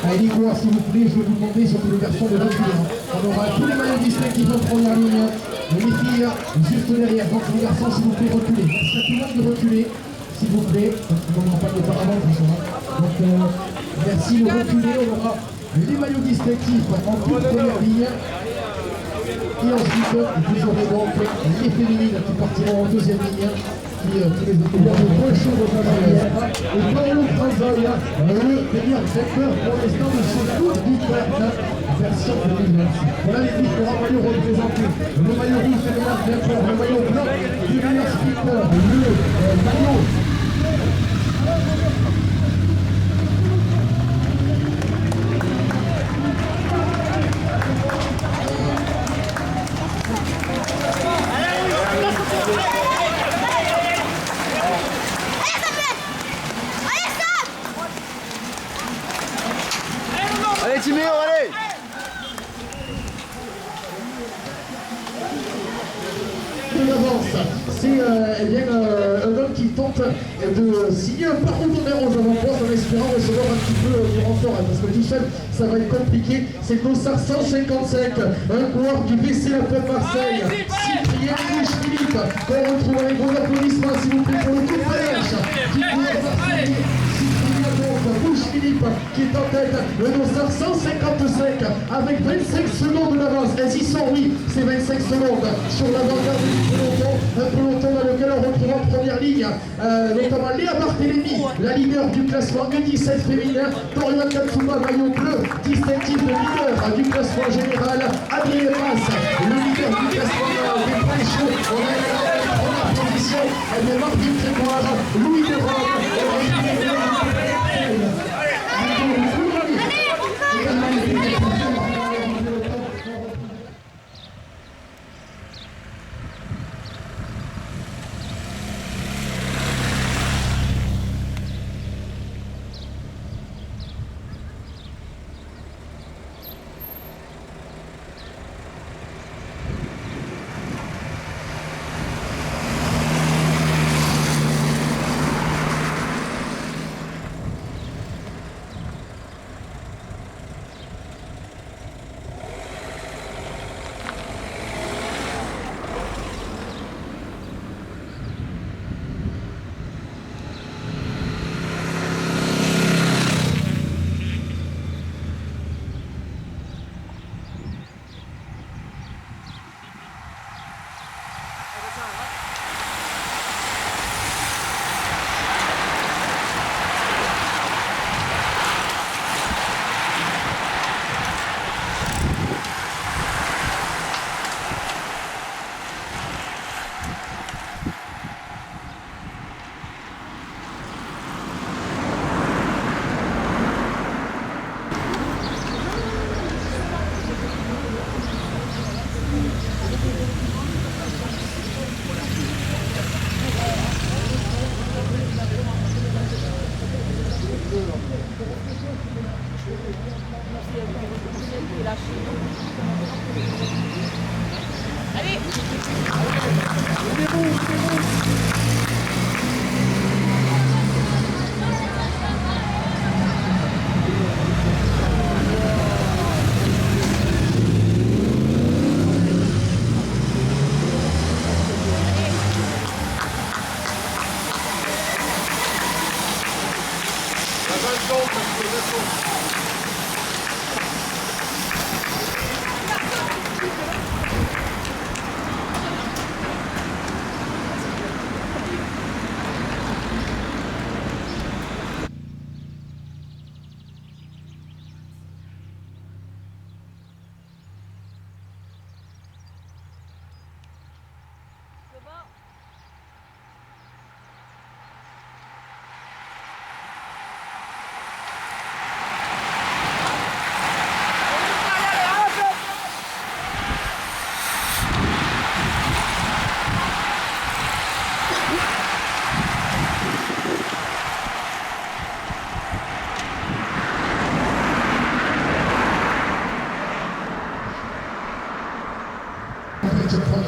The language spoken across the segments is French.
Allez, quoi, s'il vous plaît, je vais vous demander, surtout les garçons, de reculer. On aura tous les maillots distinctifs en première ligne. Et les filles, juste derrière. Donc les garçons, s'il vous plaît, reculez. Merci à tout le monde de reculer, s'il vous plaît. On n'en pas auparavant, tout ça. Donc, merci de reculer. On aura les maillots distinctifs en toute première ligne. Et ensuite, vous aurez donc les féminines qui partiront en deuxième ligne. Tous les autres de Pochon de Favalière et Paolo Franzoya, le meilleur secteur pour l'instant de ce Tour du Peuple, version 2026. Voilà les différents maillots représentés. Le maillot rouge c'est le meilleur vainqueur, le maillot blanc du meilleur skipper, le maillot. Allez Timéo, allez! C'est un homme qui tente de signer un parcours d'honneur aux avant-postes en espérant recevoir un petit peu de renfort, parce que tout seul ça va être compliqué. C'est Dossard 155, un coureur du BC La Pointe Marseille, Cyprien Bouche-Philippe, qu'on retrouve avec vos applaudissements s'il vous plaît pour le coup de flèche du coureur Marseille. Bouche-Philippe qui est en tête, le Dossard 155 avec 25 secondes d'avance. Elles y sont, oui, c'est 25 secondes sur l'avant-garde du peloton, un peloton dans lequel on retrouve en première ligne notamment Léa Barthélémy, la leader du classement U17 féminin, Dorian Katsuma, maillot bleu, distinctif de leader du classement général, Adrien Mass, le leader du classement des points chauds. On a la première position, elle est Martine Grégoire, Louis de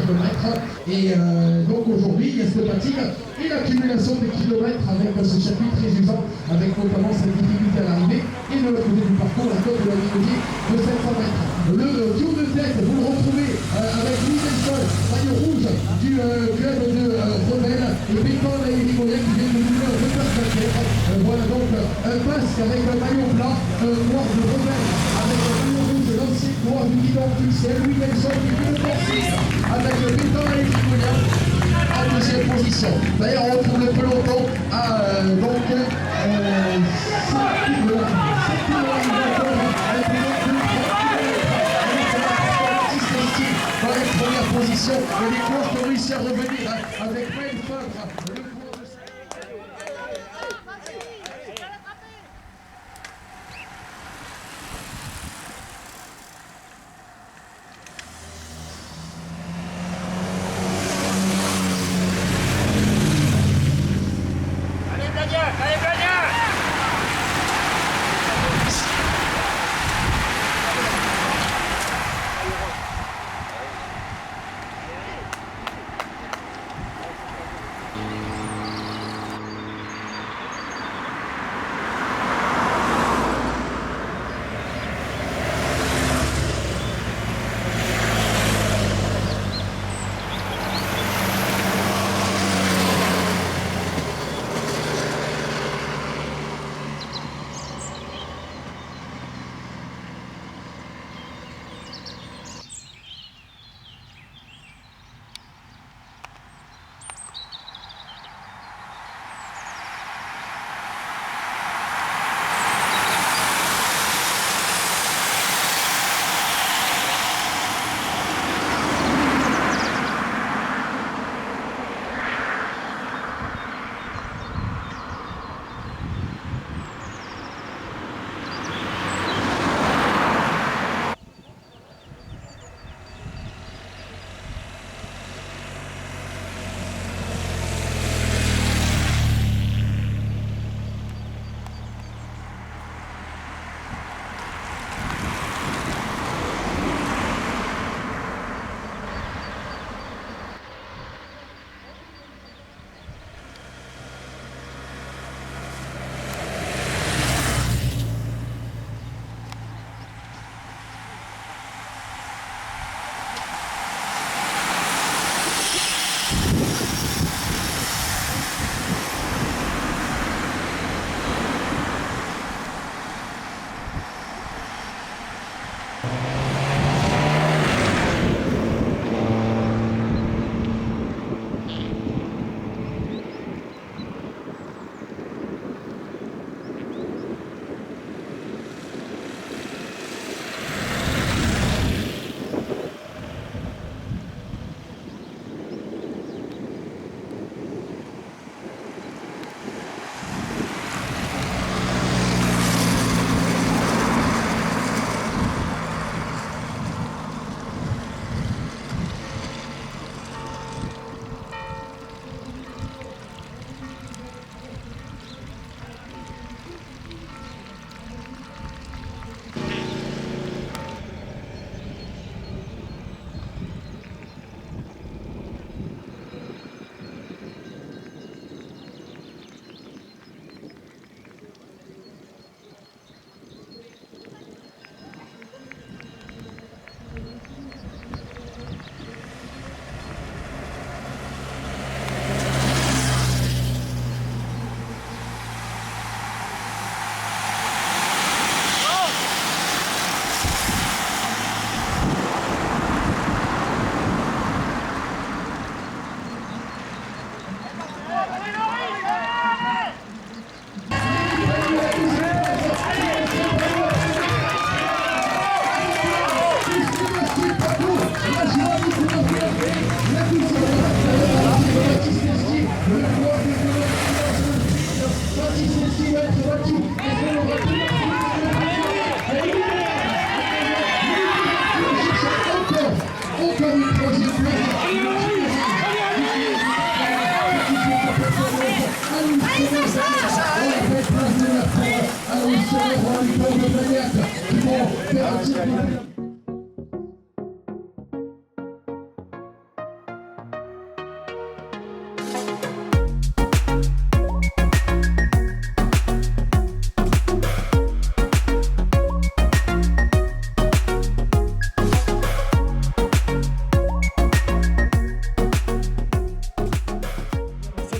km. Et donc aujourd'hui, il y a cette fatigue et l'accumulation des kilomètres avec ce circuit très usant, avec notamment cette difficulté à l'arrivée. Et de l'autre côté du parcours, la côte de la Migodier de 700 mètres. Le tour de tête, vous le retrouvez avec Louis Delson, maillot rouge du club de Rebelle, et Béton et Irigoyen qui viennent de doubler de place d'affaires. Voilà donc un masque avec un maillot blanc, noir de Rebelle, avec un maillot rouge, l'ancien noir du guidon c'est Louis Delson qui fait le poursuivre avec Béton et Irigoyen en deuxième position. D'ailleurs, on retrouve le peloton à donc 7 dans les premières positions, et les courses ont réussi à revenir avec Maël Favre.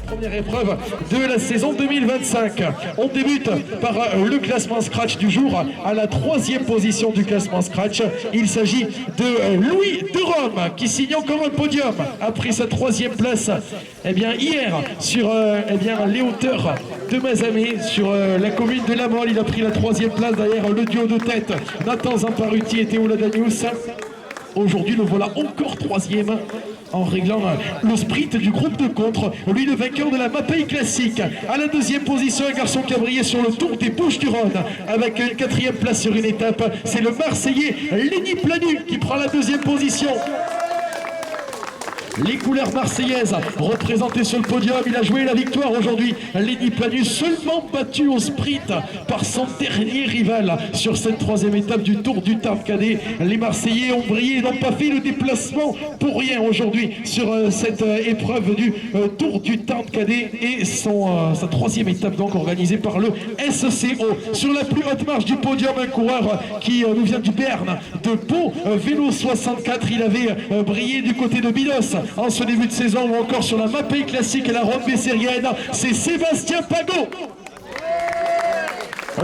Première épreuve de la saison 2025. On débute par le classement scratch du jour. À la 3e position du classement scratch, il s'agit de Louis de Rome qui signe encore un podium après sa 3e place hier sur les hauteurs de Mazamet, sur la commune de La Mole. Il a pris la 3e place derrière le duo de tête Nathan Zamparuti et Théo Ladanius. Aujourd'hui, le voilà encore 3e en réglant le sprint du groupe de contre. Lui, le vainqueur de la Mapei classique. À la 2e position, un garçon qui a brillé sur le Tour des Bouches-du-Rhône avec une 4e place sur une étape. C'est le Marseillais Lenny Planu qui prend la 2e position. Les couleurs marseillaises représentées sur le podium. Il a joué la victoire aujourd'hui. Lenny Planu, seulement battu au sprint par son dernier rival sur cette 3e étape du Tour du Tarn cadet. Les Marseillais ont brillé et n'ont pas fait le déplacement pour rien aujourd'hui sur cette épreuve du Tour du Tarn cadet et sa 3e étape donc organisée par le SCO. Sur la plus haute marche du podium, un coureur qui nous vient du Berne, de Pau, vélo 64. Il avait brillé du côté de Bidos en ce début de saison ou encore sur la Mapei classique et la Ronde Bessérienne. C'est Sébastien Pagot.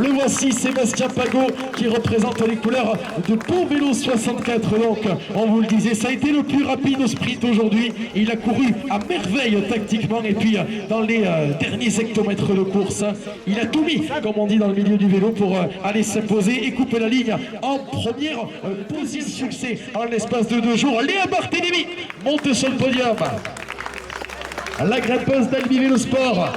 Le voici, Sébastien Pagot, qui représente les couleurs de Pau Vélo 64. Donc, on vous le disait, ça a été le plus rapide au sprint aujourd'hui. Il a couru à merveille tactiquement et puis dans les derniers hectomètres de course, il a tout mis, comme on dit dans le milieu du vélo, pour aller s'imposer et couper la ligne en première position. Succès en l'espace de 2 jours. Léa Barthélémy monte sur le podium. La grimpeuse d'Albi Vélo Sport,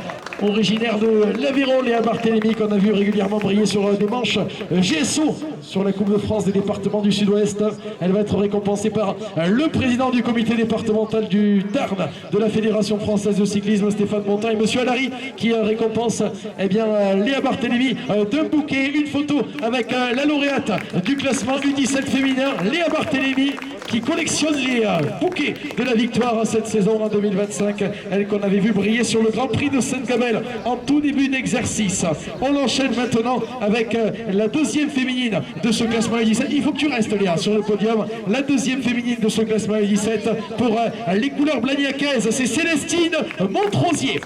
originaire de l'Aveyron, Léa Barthélémy, qu'on a vu régulièrement briller sur des manches GSO sur la Coupe de France des départements du Sud-Ouest. Elle va être récompensée par le président du comité départemental du Tarn de la Fédération française de cyclisme, Stéphane Montin, et monsieur Allary, qui récompense Léa Barthélémy d'un bouquet, une photo avec la lauréate du classement U17 féminin, Léa Barthélémy, qui collectionne les bouquets de la victoire cette saison en 2025. Elle qu'on avait vu briller sur le Grand Prix de Sainte-Gabelle en tout début d'exercice. On enchaîne maintenant avec la 2e féminine de ce classement U17. Il faut que tu restes, Léa, sur le podium. La 2e féminine de ce classement U17 pour les couleurs blagnacaises, c'est Célestine Montrosier.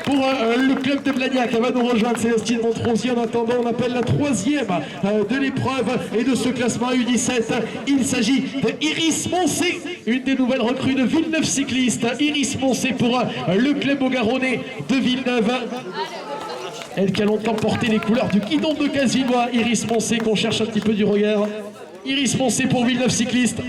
Pour le club de Blagnac, elle va nous rejoindre, Célestine Montrosier. En attendant, on appelle la 3e de l'épreuve et de ce classement U17. Il s'agit d'Iris Moncé, une des nouvelles recrues de Villeneuve Cycliste. Iris Moncé pour le club Augaronnais de Villeneuve. Elle qui a longtemps porté les couleurs du guidon de Casinois. Iris Moncé, qu'on cherche un petit peu du regard. Iris Moncé pour Villeneuve Cycliste.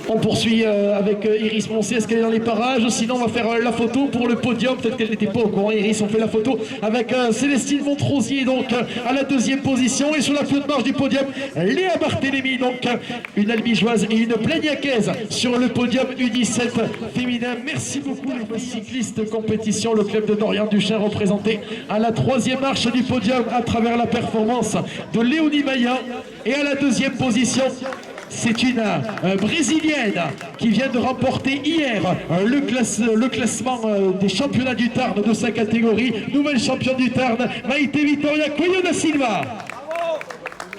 On poursuit avec Iris Moncé. Est-ce qu'elle est dans les parages? Sinon, on va faire la photo pour le podium. Peut-être qu'elle n'était pas au courant. Iris, on fait la photo avec Célestine Montrosier, donc à la 2e position. Et sur la flotte marche du podium, Léa Barthélémy, donc une albigeoise et une blagnacaise sur le podium U17 féminin. Merci beaucoup, les cyclistes compétition. Le club de Dorian-Duchesne représenté à la 3e marche du podium à travers la performance de Léonie Maillat. Et à la 2e position, c'est une brésilienne qui vient de remporter hier le classement des championnats du Tarn de sa catégorie. Nouvelle championne du Tarn, Maïté Vitoria Coelho da Silva,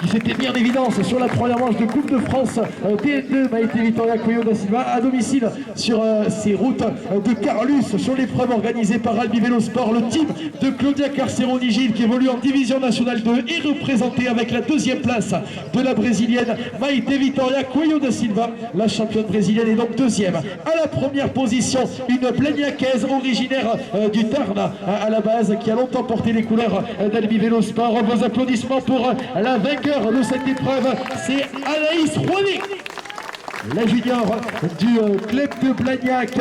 qui s'était mis en évidence sur la première manche de Coupe de France DN2. Maïté Vitoria Coelho da Silva à domicile sur ces routes de Carlus, sur l'épreuve organisée par Albi Vélo Sport. Le team de Claudia Carceroni-Gilles, qui évolue en division nationale 2, est représenté avec la 2e place de la brésilienne Maïté Vitoria Coelho da Silva. La championne brésilienne est donc 2e. À la première position, une blagnacaise originaire du Tarn à la base, qui a longtemps porté les couleurs d'Albi Vélo Sport. Vos applaudissements pour la vainqueur de cette épreuve, c'est Anaïs Rouanet, la junior du club de Blagnac,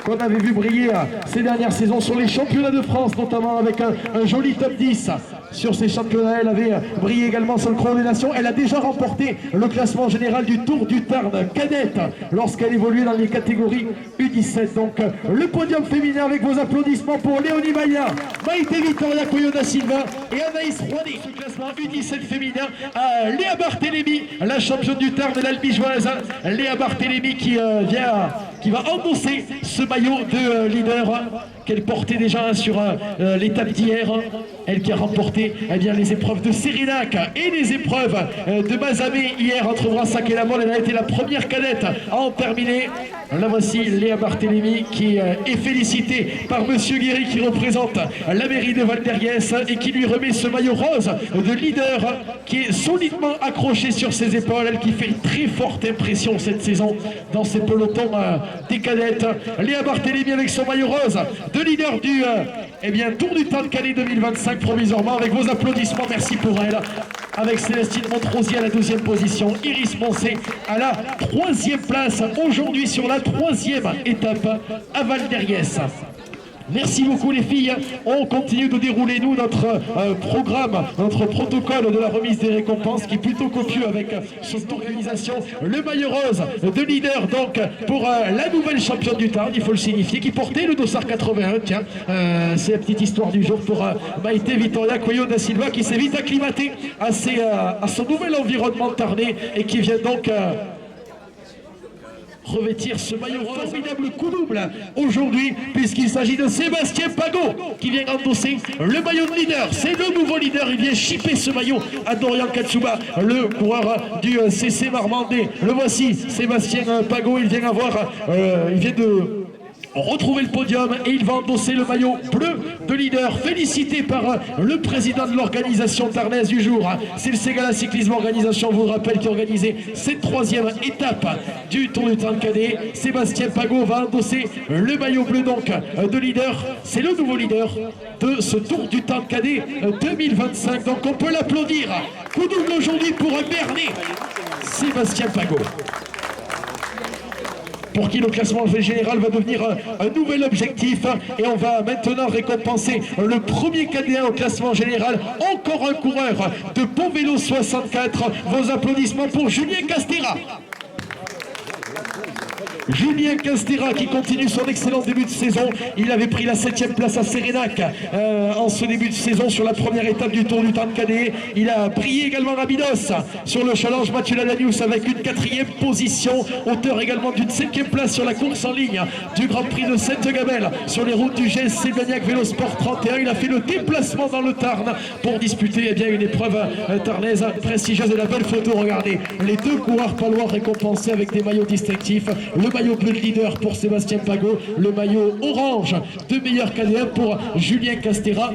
qu'on avait vu briller ces dernières saisons sur les championnats de France, notamment avec un joli top 10 sur ces championnats. Elle avait brillé également sur le chrono des nations. Elle a déjà remporté le classement général du Tour du Tarn cadette lorsqu'elle évoluait dans les catégories U17. Donc le podium féminin avec vos applaudissements pour Léonie Maïa, Maïté Victoria Coyo da Silva et Anaïs Rouani. Ce classement U17 féminin à Léa Barthélémy, la championne du Tarn de l'Albigeoise. Léa Barthélémy qui va endosser ce maillot de leader qu'elle portait déjà sur l'étape d'hier. Elle qui a remporté les épreuves de Sérénac et les épreuves de Mazamet hier entre Brassac et La Mole. Elle a été la première cadette à en terminer. Là voici Léa Barthélémy qui est félicitée par Monsieur Guéry qui représente la mairie de Val-d'Herriès et qui lui remet ce maillot rose de leader qui est solidement accroché sur ses épaules. Elle qui fait une très forte impression cette saison dans ces pelotons des cadettes. Léa Barthélémy avec son maillot rose de leader du Tour du Tarn Calais 2025 provisoirement avec vos applaudissements. Merci pour elle. Avec Célestine Montrosier à la 2e position, Iris Moncé à la 3e place aujourd'hui sur la 3e étape à Val-d'Herriès. Merci beaucoup les filles. On continue de dérouler nous notre programme, notre protocole de la remise des récompenses qui est plutôt copieux avec cette organisation. Le maillot rose de leader donc pour la nouvelle championne du Tarn, il faut le signifier, qui portait le dossard 81. Tiens, c'est la petite histoire du jour pour Maïté Victoria Coyo da Silva qui s'est vite acclimatée à son nouvel environnement tarnais et qui vient donc revêtir ce maillot formidable coup double aujourd'hui puisqu'il s'agit de Sébastien Pagot qui vient endosser le maillot de leader. C'est le nouveau leader, il vient chipper ce maillot à Dorian Katsuba, le coureur du CC Marmandais. Le voici, Sébastien Pagot, il vient de retrouver le podium et il va endosser le maillot bleu de leader, félicité par le président de l'organisation tarnaise du jour. C'est le Ségala Cyclisme Organisation, vous le rappelle, qui a organisé cette 3e étape du Tour du Tarn cadet. Sébastien Pagot va endosser le maillot bleu donc de leader. C'est le nouveau leader de ce Tour du Tarn cadet 2025. Donc on peut l'applaudir. Coup double aujourd'hui pour Bernet Sébastien Pagot, pour qui le classement général va devenir un nouvel objectif. Et on va maintenant récompenser le premier cadet au classement général. Encore un coureur de Pont Vélo 64. Vos applaudissements pour Julien Castera. Julien Castera qui continue son excellent début de saison. Il avait pris la 7e place à Sérénac en ce début de saison sur la première étape du Tour du Tarn cadet. Il a brillé également à Bidos sur le challenge Mathieu Ladanius avec une 4e position. Auteur également d'une 5e place sur la course en ligne du Grand Prix de Sainte-Gabelle sur les routes du GSC Blagnac Vélosport 31. Il a fait le déplacement dans le Tarn pour disputer une épreuve tarnaise prestigieuse. Et la belle photo, regardez, les deux coureurs palois récompensés avec des maillots distinctifs. Le maillot bleu de leader pour Sébastien Pagot, le maillot orange de meilleur cadet pour Julien Castera,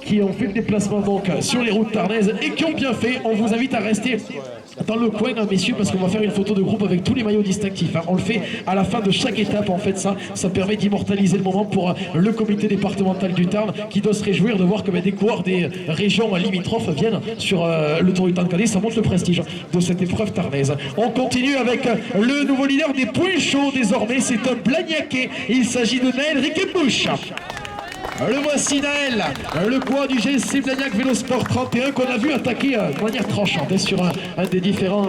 qui ont fait le déplacement donc sur les routes tarnaises et qui ont bien fait. On vous invite à rester dans le coin, messieurs, parce qu'on va faire une photo de groupe avec tous les maillots distinctifs. On le fait à la fin de chaque étape, en fait. Ça permet d'immortaliser le moment pour le comité départemental du Tarn, qui doit se réjouir de voir que des coureurs des régions limitrophes viennent sur le Tour du Tarn cadet. Ça montre le prestige de cette épreuve tarnaise. On continue avec le nouveau leader des points chauds désormais. C'est un Blagnaquais. Il s'agit de Naël Riquembouche. Le voici Naël, le coureur du GSC Blagnac Vélosport 31 qu'on a vu attaquer de manière tranchante sur un des différents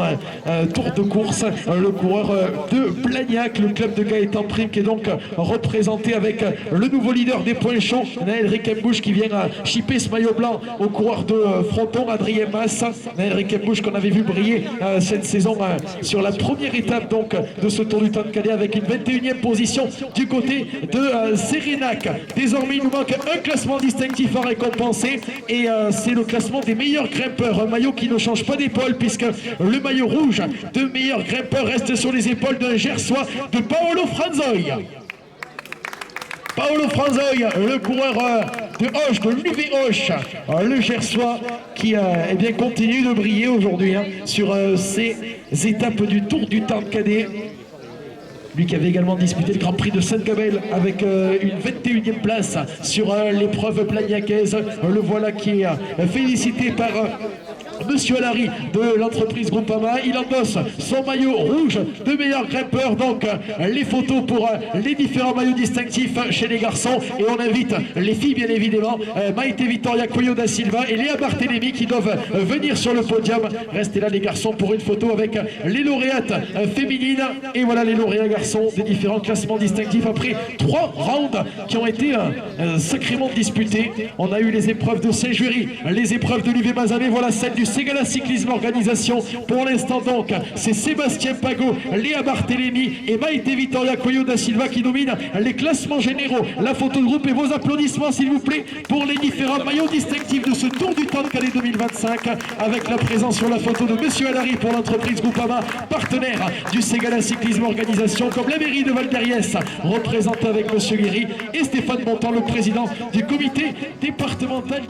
tours de course. Le coureur de Blagnac, le club de Gaëtan Prime qui est donc représenté avec le nouveau leader des points chauds, Naël Riquembouche, qui vient chipper ce maillot blanc au coureur de Fronton, Adrien Masse. Naël Riquembouche qu'on avait vu briller cette saison sur la première étape donc de ce Tour du Tarn cadet avec une 21e position du côté de Sérénac. Désormais il nous manque un classement distinctif à récompenser et c'est le classement des meilleurs grimpeurs, un maillot qui ne change pas d'épaule puisque le maillot rouge de meilleur grimpeur reste sur les épaules d'un Gersois, de Paolo Franzoy. Paolo Franzoy, le coureur de Hoche, de l'UV Hoche, le Gersois qui continue de briller aujourd'hui sur ces étapes du Tour du Tarn cadet. Lui qui avait également disputé le Grand Prix de Sainte-Gabelle avec une 21e place sur l'épreuve blagnacaise. Le voilà qui est félicité par Monsieur Alary de l'entreprise Groupama. Il endosse son maillot rouge de meilleur grimpeur. Donc les photos pour les différents maillots distinctifs chez les garçons. Et on invite les filles bien évidemment, Maïté Victoria Coyo da Silva et Léa Barthélémy qui doivent venir sur le podium. Restez là les garçons pour une photo avec les lauréates féminines. Et voilà les lauréats garçons des différents classements distinctifs après 3 rounds qui ont été sacrément disputés. On a eu les épreuves de Saint-Jury, les épreuves de l'UV Mazamet. Voilà celle du Ségala Cyclisme Organisation. Pour l'instant donc, c'est Sébastien Pagot, Léa Barthélémy et Maïté Victoria Coyo da Silva qui dominent les classements généraux. La photo de groupe et vos applaudissements s'il vous plaît pour les différents maillots distinctifs de ce Tour du Temps de Calais 2025 avec la présence sur la photo de Monsieur Alary pour l'entreprise Groupama, partenaire du Ségala Cyclisme Organisation, comme la mairie de Val-d'Ariès représentée avec Monsieur Guéry et Stéphane Bontemps, le président du comité départemental.